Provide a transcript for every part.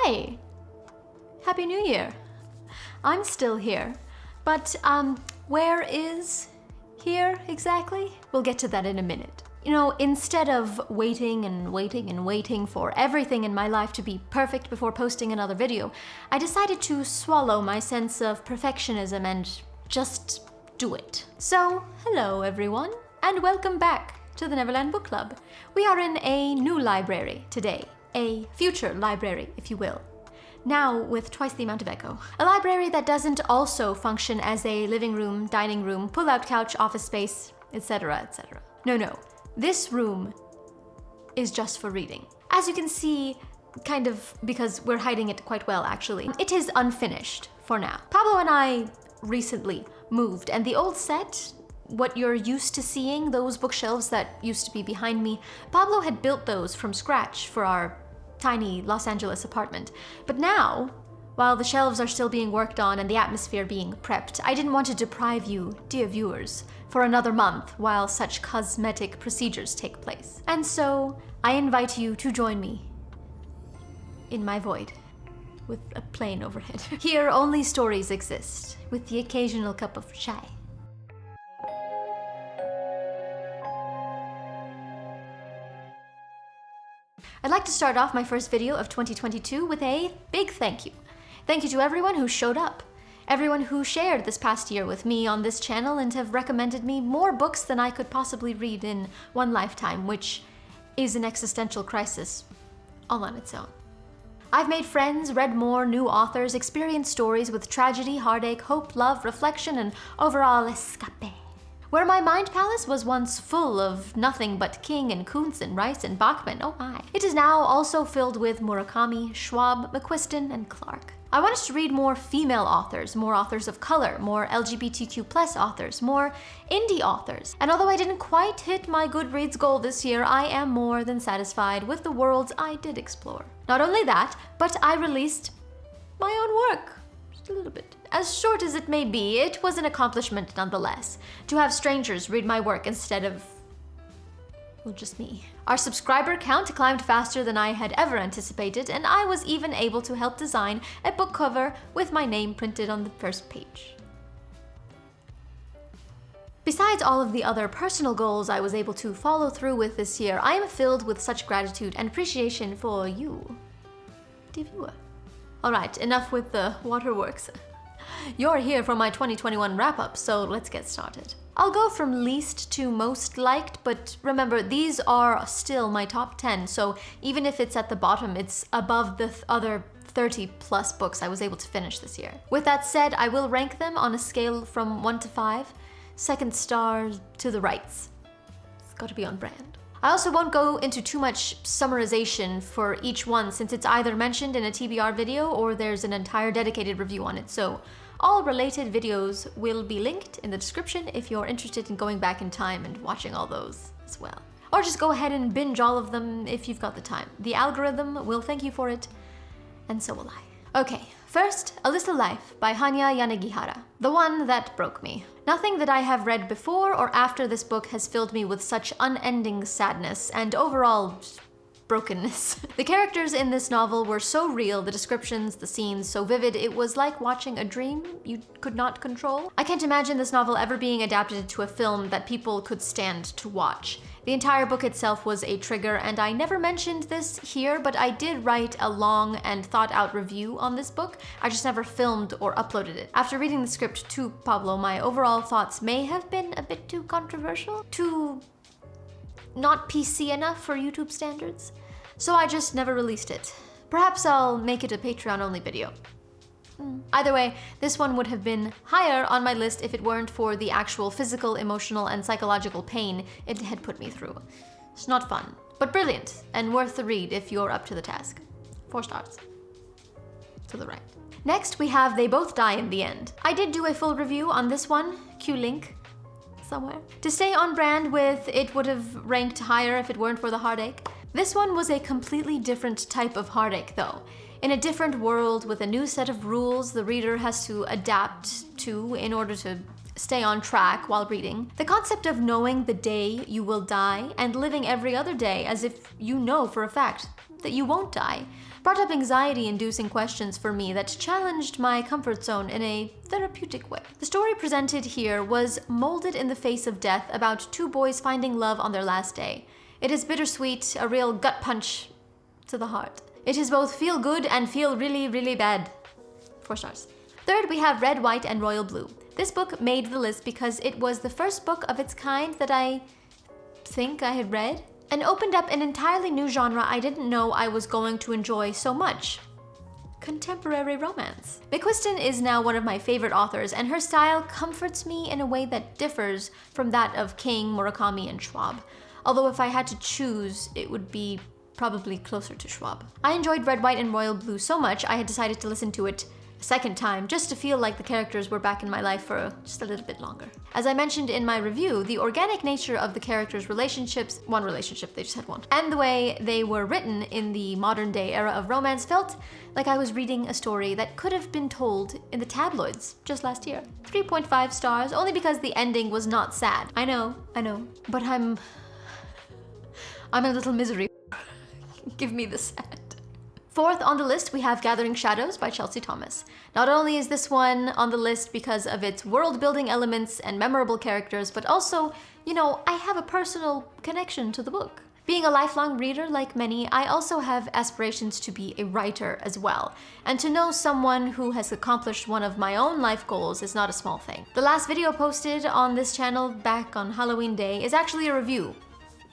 Hi! Happy New Year! I'm still here, but where is here exactly? We'll get to that in a minute. You know, instead of waiting and waiting and waiting for everything in my life to be perfect before posting another video, I decided to swallow my sense of perfectionism and just do it. So, hello everyone, and welcome back to the Neverland Book Club. We are in a new library today, a future library, if you will. Now with twice the amount of echo. A library that doesn't also function as a living room, dining room, pull-out couch, office space, etc., etc. No. This room is just for reading. As you can see, kind of because we're hiding it quite well actually, it is unfinished for now. Pablo and I recently moved, and the old set, what you're used to seeing, those bookshelves that used to be behind me, Pablo had built those from scratch for our tiny Los Angeles apartment. But now, while the shelves are still being worked on and the atmosphere being prepped, I didn't want to deprive you, dear viewers, for another month while such cosmetic procedures take place. And so, I invite you to join me in my void with a plane overhead. Here, only stories exist, with the occasional cup of chai. I'd like to start off my first video of 2022 with a big thank you. Thank you to everyone who showed up, everyone who shared this past year with me on this channel and have recommended me more books than I could possibly read in one lifetime, which is an existential crisis all on its own. I've made friends, read more new authors, experienced stories with tragedy, heartache, hope, love, reflection, and overall escape. Where my mind palace was once full of nothing but King and Kuntz and Rice and Bachman, oh my, it is now also filled with Murakami, Schwab, McQuiston, and Clark. I wanted to read more female authors, more authors of color, more LGBTQ+ authors, more indie authors. And although I didn't quite hit my Goodreads goal this year, I am more than satisfied with the worlds I did explore. Not only that, but I released my own work. Just a little bit. As short as it may be, it was an accomplishment nonetheless, to have strangers read my work instead of, well, just me. Our subscriber count climbed faster than I had ever anticipated, and I was even able to help design a book cover with my name printed on the first page. Besides all of the other personal goals I was able to follow through with this year, I am filled with such gratitude and appreciation for you, dear viewer. Alright, enough with the waterworks. You're here for my 2021 wrap-up, so let's get started. I'll go from least to most liked, but remember, these are still my top 10, so even if it's at the bottom, it's above the other 30+ books I was able to finish this year. With that said, I will rank them on a scale from 1 to 5, second star to the rights. It's gotta be on brand. I also won't go into too much summarization for each one, since it's either mentioned in a TBR video or there's an entire dedicated review on it, so all related videos will be linked in the description if you're interested in going back in time and watching all those as well. Or just go ahead and binge all of them if you've got the time. The algorithm will thank you for it, and so will I. Okay, first, Alicia Life by Hanya Yanagihara, the one that broke me. Nothing that I have read before or after this book has filled me with such unending sadness and overall brokenness. The characters in this novel were so real, the descriptions, the scenes so vivid, it was like watching a dream you could not control. I can't imagine this novel ever being adapted to a film that people could stand to watch. The entire book itself was a trigger, and I never mentioned this here, but I did write a long and thought-out review on this book. I just never filmed or uploaded it. After reading the script to Pablo, my overall thoughts may have been a bit too controversial, too not PC enough for YouTube standards, so I just never released it. Perhaps I'll make it a Patreon-only video. Either way, this one would have been higher on my list if it weren't for the actual physical, emotional, and psychological pain it had put me through. It's not fun, but brilliant, and worth the read if you're up to the task. 4 stars. To the right. Next, we have They Both Die in the End. I did do a full review on this one, cue link somewhere. To stay on brand with it would have ranked higher if it weren't for the heartache. This one was a completely different type of heartache though. In a different world with a new set of rules the reader has to adapt to in order to stay on track while reading. The concept of knowing the day you will die and living every other day as if you know for a fact that you won't die, brought up anxiety-inducing questions for me that challenged my comfort zone in a therapeutic way. The story presented here was molded in the face of death about two boys finding love on their last day. It is bittersweet, a real gut punch to the heart. It is both feel good and feel really, really bad. 4 stars. Third, we have Red, White, and Royal Blue. This book made the list because it was the first book of its kind that I think I had read, and opened up an entirely new genre I didn't know I was going to enjoy so much. Contemporary romance. McQuiston is now one of my favorite authors, and her style comforts me in a way that differs from that of King, Murakami, and Schwab. Although if I had to choose, it would be probably closer to Schwab. I enjoyed Red, White, and Royal Blue so much I had decided to listen to it a second time just to feel like the characters were back in my life for just a little bit longer. As I mentioned in my review, the organic nature of the characters' relationships, one relationship, they just had one, and the way they were written in the modern day era of romance felt like I was reading a story that could have been told in the tabloids just last year. 3.5 stars, only because the ending was not sad. I know, but I'm a little misery. Give me the sad. Fourth on the list, we have Gathering Shadows by Chelsea Thomas. Not only is this one on the list because of its world-building elements and memorable characters, but also, I have a personal connection to the book. Being a lifelong reader like many, I also have aspirations to be a writer as well. And to know someone who has accomplished one of my own life goals is not a small thing. The last video posted on this channel back on Halloween Day is actually a review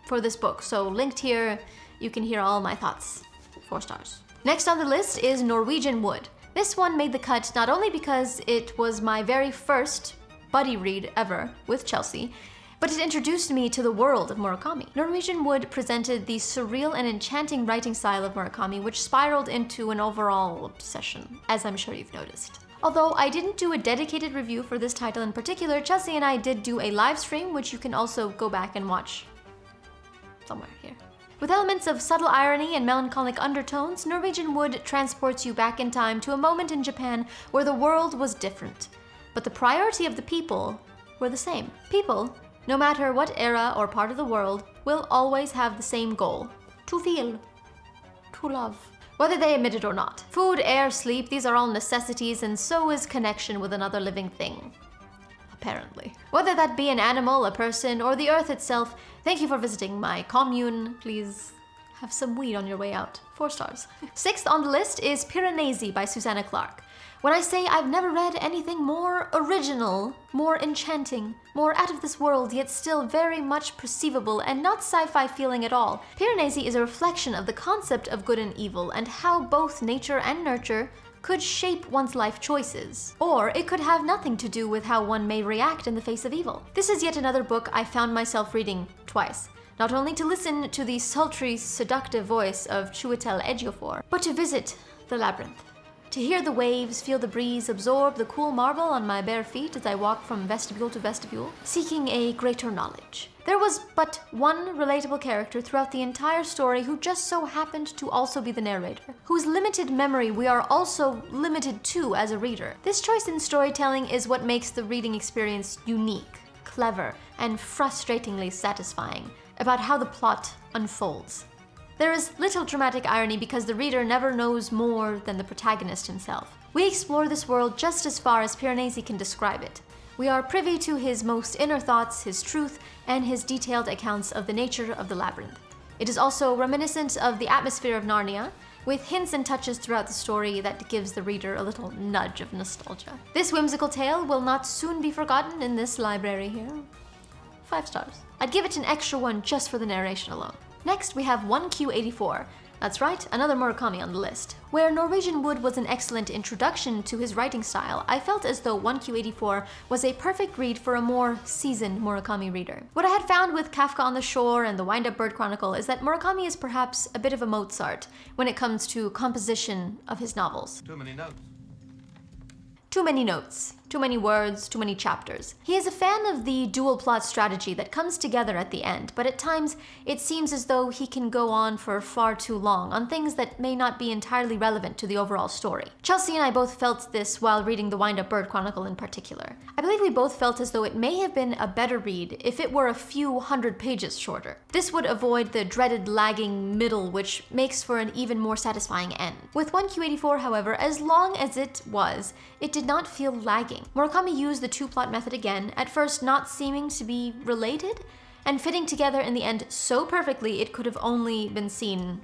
for this book, so linked here, you can hear all my thoughts. 4 stars. Next on the list is Norwegian Wood. This one made the cut not only because it was my very first buddy read ever with Chelsea, but it introduced me to the world of Murakami. Norwegian Wood presented the surreal and enchanting writing style of Murakami, which spiraled into an overall obsession, as I'm sure you've noticed. Although I didn't do a dedicated review for this title in particular, Chelsea and I did do a live stream, which you can also go back and watch somewhere here. With elements of subtle irony and melancholic undertones, Norwegian Wood transports you back in time to a moment in Japan where the world was different, but the priority of the people were the same. People, no matter what era or part of the world, will always have the same goal: to feel, to love, whether they admit it or not. Food, air, sleep, these are all necessities, and so is connection with another living thing. Apparently. Whether that be an animal, a person, or the earth itself, thank you for visiting my commune. Please have some weed on your way out. 4 stars. Sixth on the list is Piranesi by Susanna Clarke. When I say I've never read anything more original, more enchanting, more out of this world, yet still very much perceivable and not sci-fi feeling at all, Piranesi is a reflection of the concept of good and evil and how both nature and nurture could shape one's life choices. Or it could have nothing to do with how one may react in the face of evil. This is yet another book I found myself reading twice. Not only to listen to the sultry, seductive voice of Chiwetel Ejiofor, but to visit the labyrinth. To hear the waves, feel the breeze, absorb the cool marble on my bare feet as I walk from vestibule to vestibule, seeking a greater knowledge. There was but one relatable character throughout the entire story who just so happened to also be the narrator, whose limited memory we are also limited to as a reader. This choice in storytelling is what makes the reading experience unique, clever, and frustratingly satisfying about how the plot unfolds. There is little dramatic irony because the reader never knows more than the protagonist himself. We explore this world just as far as Piranesi can describe it. We are privy to his most inner thoughts, his truth, and his detailed accounts of the nature of the labyrinth. It is also reminiscent of the atmosphere of Narnia, with hints and touches throughout the story that gives the reader a little nudge of nostalgia. This whimsical tale will not soon be forgotten in this library here. 5 stars. I'd give it an extra 1 just for the narration alone. Next, we have 1Q84. That's right, another Murakami on the list. Where Norwegian Wood was an excellent introduction to his writing style, I felt as though 1Q84 was a perfect read for a more seasoned Murakami reader. What I had found with Kafka on the Shore and the Wind-Up Bird Chronicle is that Murakami is perhaps a bit of a Mozart when it comes to composition of his novels. Too many notes. Too many notes. Too many words, too many chapters. He is a fan of the dual plot strategy that comes together at the end, but at times it seems as though he can go on for far too long on things that may not be entirely relevant to the overall story. Chelsea and I both felt this while reading the Wind-Up Bird Chronicle in particular. I believe we both felt as though it may have been a better read if it were a few hundred pages shorter. This would avoid the dreaded lagging middle, which makes for an even more satisfying end. With 1Q84, however, as long as it was, it did not feel lagging. Murakami used the two-plot method again, at first not seeming to be related, and fitting together in the end so perfectly it could have only been seen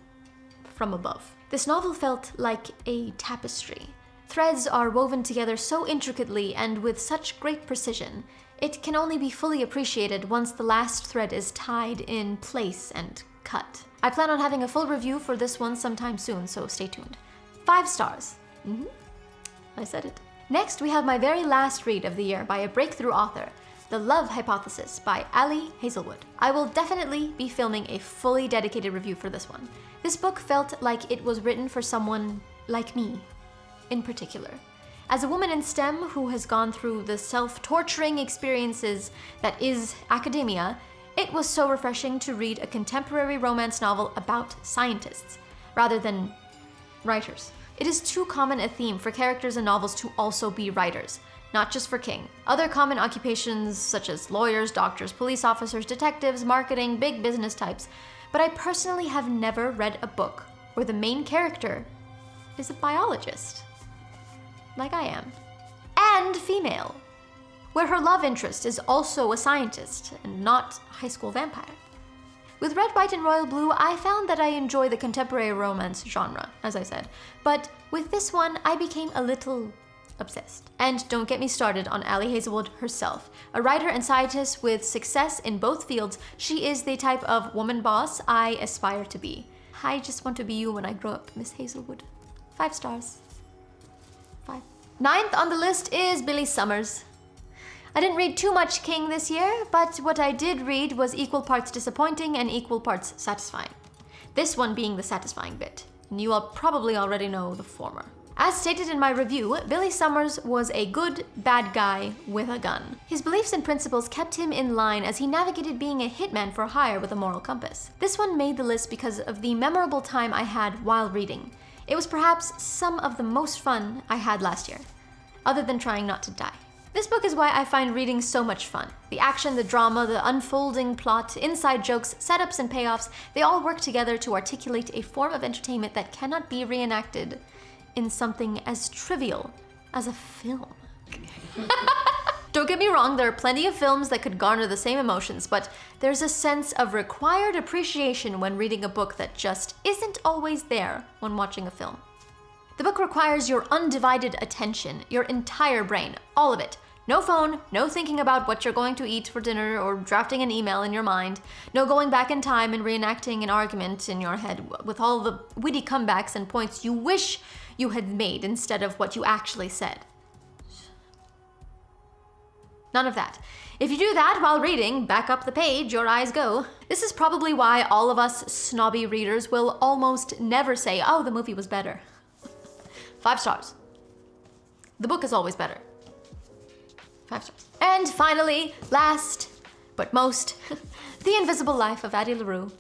from above. This novel felt like a tapestry. Threads are woven together so intricately and with such great precision. It can only be fully appreciated once the last thread is tied in place and cut. I plan on having a full review for this one sometime soon, so stay tuned. 5 stars. I said it. Next, we have my very last read of the year by a breakthrough author, The Love Hypothesis by Ali Hazelwood. I will definitely be filming a fully dedicated review for this one. This book felt like it was written for someone like me, in particular. As a woman in STEM who has gone through the self-torturing experiences that is academia, it was so refreshing to read a contemporary romance novel about scientists, rather than writers. It is too common a theme for characters in novels to also be writers, not just for King. Other common occupations such as lawyers, doctors, police officers, detectives, marketing, big business types, but I personally have never read a book where the main character is a biologist, like I am, and female, where her love interest is also a scientist and not a high school vampire. With Red, White, and Royal Blue, I found that I enjoy the contemporary romance genre, as I said, but with this one, I became a little obsessed. And don't get me started on Ali Hazelwood herself. A writer and scientist with success in both fields, she is the type of woman boss I aspire to be. I just want to be you when I grow up, Miss Hazelwood. 5 stars. 5. 9th on the list is Billy Summers. I didn't read too much King this year, but what I did read was equal parts disappointing and equal parts satisfying. This one being the satisfying bit, and you all probably already know the former. As stated in my review, Billy Summers was a good, bad guy with a gun. His beliefs and principles kept him in line as he navigated being a hitman for hire with a moral compass. This one made the list because of the memorable time I had while reading. It was perhaps some of the most fun I had last year, other than trying not to die. This book is why I find reading so much fun. The action, the drama, the unfolding plot, inside jokes, setups, and payoffs, they all work together to articulate a form of entertainment that cannot be reenacted in something as trivial as a film. Don't get me wrong, there are plenty of films that could garner the same emotions, but there's a sense of required appreciation when reading a book that just isn't always there when watching a film. The book requires your undivided attention, your entire brain, all of it. No phone, no thinking about what you're going to eat for dinner or drafting an email in your mind, no going back in time and reenacting an argument in your head with all the witty comebacks and points you wish you had made instead of what you actually said. None of that. If you do that while reading, back up the page, your eyes go. This is probably why all of us snobby readers will almost never say, oh, the movie was better. 5 stars. The book is always better. 5 stars. And finally, last but most, The Invisible Life of Addie LaRue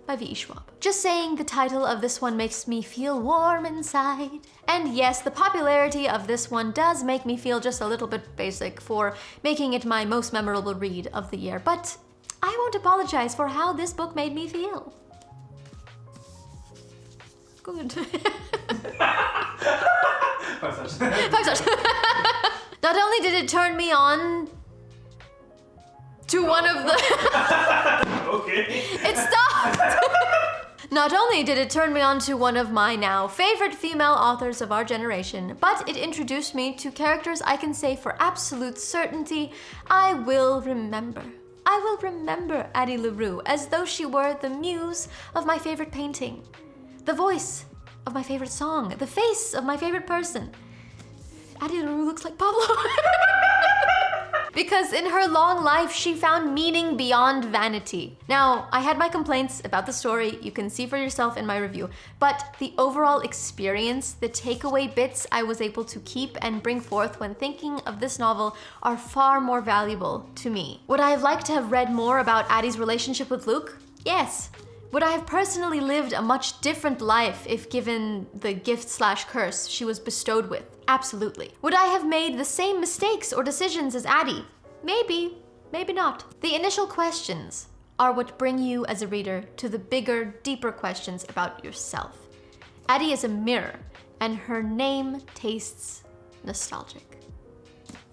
by V.E. Schwab. Just saying the title of this one makes me feel warm inside. And yes, the popularity of this one does make me feel just a little bit basic for making it my most memorable read of the year, but I won't apologize for how this book made me feel. Good. 5 stars. 5 stars. Not only did it turn me on to one of the... Okay. It stopped! Not only did it turn me on to one of my now favorite female authors of our generation, but it introduced me to characters I can say for absolute certainty I will remember. I will remember Addie LaRue as though she were the muse of my favorite painting, the voice of my favorite song, the face of my favorite person. Addie LaRue looks like Pablo. because in her long life, she found meaning beyond vanity. Now, I had my complaints about the story, you can see for yourself in my review, but the overall experience, the takeaway bits I was able to keep and bring forth when thinking of this novel are far more valuable to me. Would I have liked to have read more about Addie's relationship with Luke? Yes. Would I have personally lived a much different life if given the gift/curse she was bestowed with? Absolutely. Would I have made the same mistakes or decisions as Addie? Maybe, maybe not. The initial questions are what bring you as a reader to the bigger, deeper questions about yourself. Addie is a mirror, and her name tastes nostalgic.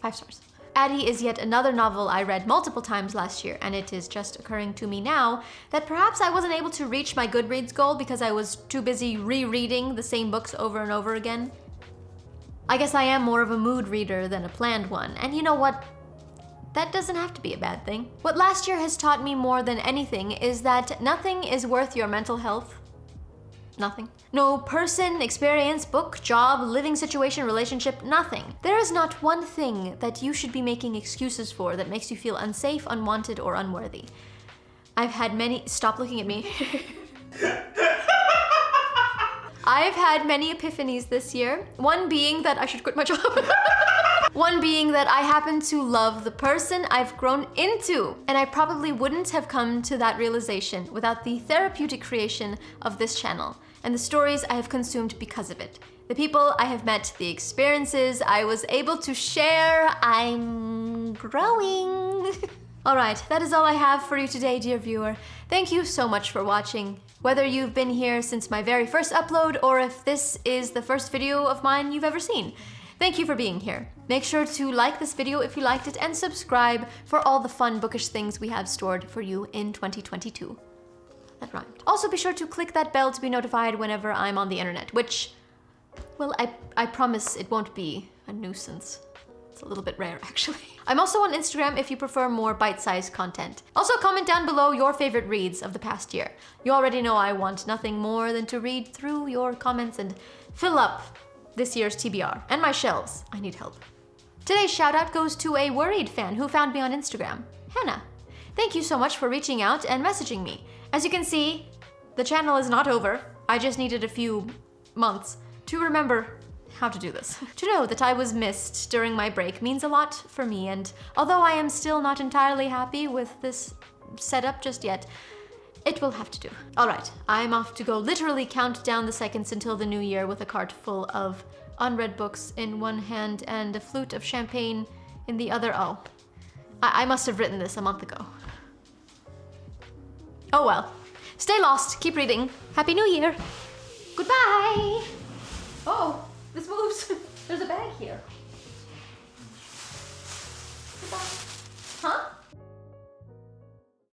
5 stars. Addie is yet another novel I read multiple times last year, and it is just occurring to me now that perhaps I wasn't able to reach my Goodreads goal because I was too busy rereading the same books over and over again. I guess I am more of a mood reader than a planned one, and you know what? That doesn't have to be a bad thing. What last year has taught me more than anything is that nothing is worth your mental health. Nothing. No person, experience, book, job, living situation, relationship, nothing. There is not one thing that you should be making excuses for that makes you feel unsafe, unwanted, or unworthy. I've had many— stop looking at me. I've had many epiphanies this year. One being that I should quit my job. One being that I happen to love the person I've grown into. And I probably wouldn't have come to that realization without the therapeutic creation of this channel and the stories I have consumed because of it. The people I have met, the experiences I was able to share. I'm growing. All right, that is all I have for you today, dear viewer. Thank you so much for watching. Whether you've been here since my very first upload or if this is the first video of mine you've ever seen, thank you for being here. Make sure to like this video if you liked it and subscribe for all the fun bookish things we have stored for you in 2022. That rhymed. Also be sure to click that bell to be notified whenever I'm on the internet, which, well, I promise it won't be a nuisance. It's a little bit rare, actually. I'm also on Instagram if you prefer more bite-sized content. Also comment down below your favorite reads of the past year. You already know I want nothing more than to read through your comments and fill up this year's TBR and my shelves. I need help. Today's shout out goes to a worried fan who found me on Instagram, Hannah. Thank you so much for reaching out and messaging me. As you can see, the channel is not over. I just needed a few months to remember how to do this. To know that I was missed during my break means a lot for me, and although I am still not entirely happy with this setup just yet, it will have to do. All right, I'm off to go literally count down the seconds until the new year with a cart full of unread books in one hand and a flute of champagne in the other. Oh, I must have written this a month ago. Oh well. Stay lost, keep reading. Happy New Year. Goodbye. Oh, this moves. There's a bag here. Goodbye. Huh?